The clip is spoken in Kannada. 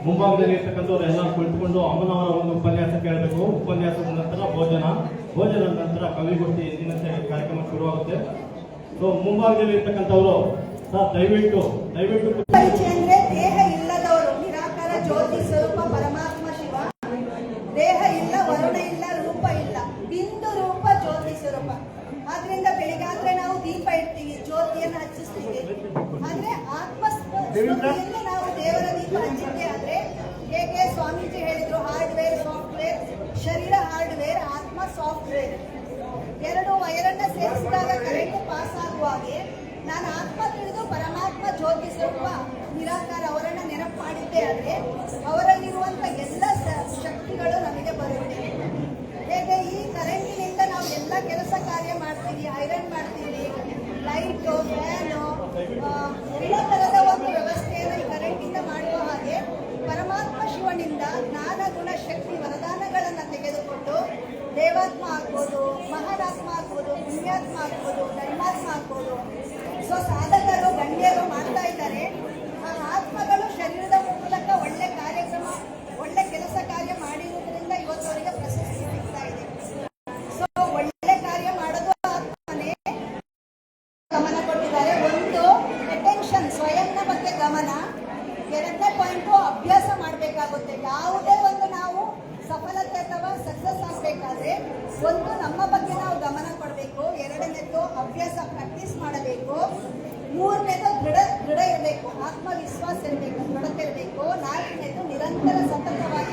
ಮುಂಭಾಗದಲ್ಲಿ ಇರ್ತಕ್ಕಂಥವ್ರು ಎಲ್ಲ ಕುಳಿತುಕೊಂಡು ಅಮ್ಮನವರ ಒಂದು ಉಪನ್ಯಾಸ ಕೇಳಬೇಕು. ಉಪನ್ಯಾಸದ ನಂತರ ಭೋಜನದ ನಂತರ ಕವಿಗೋಷ್ಠಿ ಎಂದಿನಂತೆ ಕಾರ್ಯಕ್ರಮ ಶುರುವಾಗುತ್ತೆ. ಸೊ ಮುಂಭಾಗದಲ್ಲಿ ಇರ್ತಕ್ಕಂಥವ್ರು ದಯವಿಟ್ಟು ಪರಿಚಯ ಅಂದ್ರೆ ದೇಹ ಇಲ್ಲದವರು ನಿರಾಕಾರ ಜ್ಯೋತಿ ಸ್ವರೂಪ ಪರಮಾತ್ಮ ಶಿವ. ದೇಹ ಇಲ್ಲ, ವರುಣ ಇಲ್ಲ, ರೂಪ ಇಲ್ಲ, ಬಿಂದು ರೂಪ ಜ್ಯೋತಿ ಸ್ವರೂಪ. ಆದ್ರಿಂದ ಬೆಳಿಗ್ಗೆ ನಾವು ದೀಪ ಇಡ್ತೀವಿ, ಜ್ಯೋತಿಯನ್ನು ಹಚ್ಚಿಸ್ತೀವಿ. ಆದ್ರೆ ಆತ್ಮಸ್ವರೂಪಿಯಲ್ಲಿ ನಾವು ದೇವರ ದೀಪ ಹಚ್ಚಿದ್ದೆ ಆದ್ರೆ ಹೇಗೆ ಸ್ವಾಮೀಜಿ ಹೇಳಿದ್ರು, ಹಾರ್ಡ್ವೇರ್ ಸಾಫ್ಟ್ವೇರ್, ಶರೀರ ಹಾರ್ಡ್ವೇರ್, ಆತ್ಮ ಸಾಫ್ಟ್ವೇರ್. ಎರಡು ವೈರನ್ನ ಸೇರಿಸಿದಾಗ ಕರೆಂಟ್ ಪಾಸ್ ಆಗುವ ಹಾಗೆ ನಾನು ಆತ್ಮ ತಿಳಿದು ಪರಮಾತ್ಮ ಜ್ಯೋತಿ ಸ್ವರೂಪ ನಿರಾಕಾರ ಅವರನ್ನ ನೆನಪು ಮಾಡಿದ್ದೆ ಆದ್ರೆ ಅವರಲ್ಲಿರುವಂತ ಎಲ್ಲ ಶಕ್ತಿಗಳು ನಮಗೆ ಬರುತ್ತೆ. ಹೇಗೆ ಈ ಕರೆಂಟಿನಿಂದ ನಾವು ಎಲ್ಲ ಕೆಲಸ ಕಾರ್ಯ ಮಾಡ್ತೀವಿ, ಐರನ್ ಮಾಡ್ತೀವಿ, ಲೈಟು, ಫ್ಯಾನು, ಎಲ್ಲ ತರದ ಒಂದು ವ್ಯವಸ್ಥೆಯನ್ನು ಈ ಕರೆಂಟಿಂದ ಮಾಡುವ ಹಾಗೆ ಪರಮಾತ್ಮ ಶಿವನಿಂದ ಜ್ಞಾನ ಗುಣ ಶಕ್ತಿ ವರದಾನಗಳನ್ನು ತೆಗೆದುಕೊಂಡು ದೇವಾತ್ಮ ಆಗ್ಬೋದು, ಮಹಾನಾತ್ಮ ಆಗ್ಬೋದು, ಪುಣ್ಯಾತ್ಮ ಆಗ್ಬೋದು, ಧರ್ಮಾತ್ಮ ಆಗ್ಬೋದು. ಸೊ ಸಾಧಕರು ಗಣ್ಯರು ಮಾಡ್ತಾ ಇದ್ದಾರೆ. ಆ ಆತ್ಮಗಳು ಶರೀರದ ಮೂಲಕ ಒಳ್ಳೆ ಕಾರ್ಯಕ್ರಮ, ಒಳ್ಳೆ ಕೆಲಸ ಕಾರ್ಯ ಮಾಡಿರುವುದರಿಂದ ಇವತ್ತು ಅವರಿಗೆ ಪ್ರಶಸ್ತಿ ಸಿಗ್ತಾ ಇದೆ. ಸೊ ಒಳ್ಳೆ ಕಾರ್ಯ ಮಾಡೋದು ಆತ್ಮನೇ ಗಮನ ಕೊಟ್ಟಿದ್ದಾರೆ. ಒಂದು ಅಟೆನ್ಷನ್, ಸ್ವಯಂನ ಬಗ್ಗೆ ಗಮನ. ಎರಡನೇ ಪಾಯಿಂಟು ಅಭ್ಯಾಸ ಮಾಡಬೇಕಾಗುತ್ತೆ. ಯಾವುದೇ ಒಂದು ನಾವು ಸಫಲತೆ ಅಥವಾ ಸಕ್ಸಸ್ ಆಗಬೇಕಾದ್ರೆ ಒಂದು ನಮ್ಮ ಬಗ್ಗೆ ನಾವು ಗಮನ ಕೊಡಬೇಕು. ಎರಡನೇದು ಅಭ್ಯಾಸ, ಪ್ರಾಕ್ಟೀಸ್ ಮಾಡಬೇಕು. ಮೂರನೇದು ದೃಢ ಇರಬೇಕು, ಆತ್ಮವಿಶ್ವಾಸ ಇರಬೇಕು, ದೃಢತೆ ಇರಬೇಕು. ನಾಲ್ಕನೇದು ನಿರಂತರ ಸತತವಾಗಿ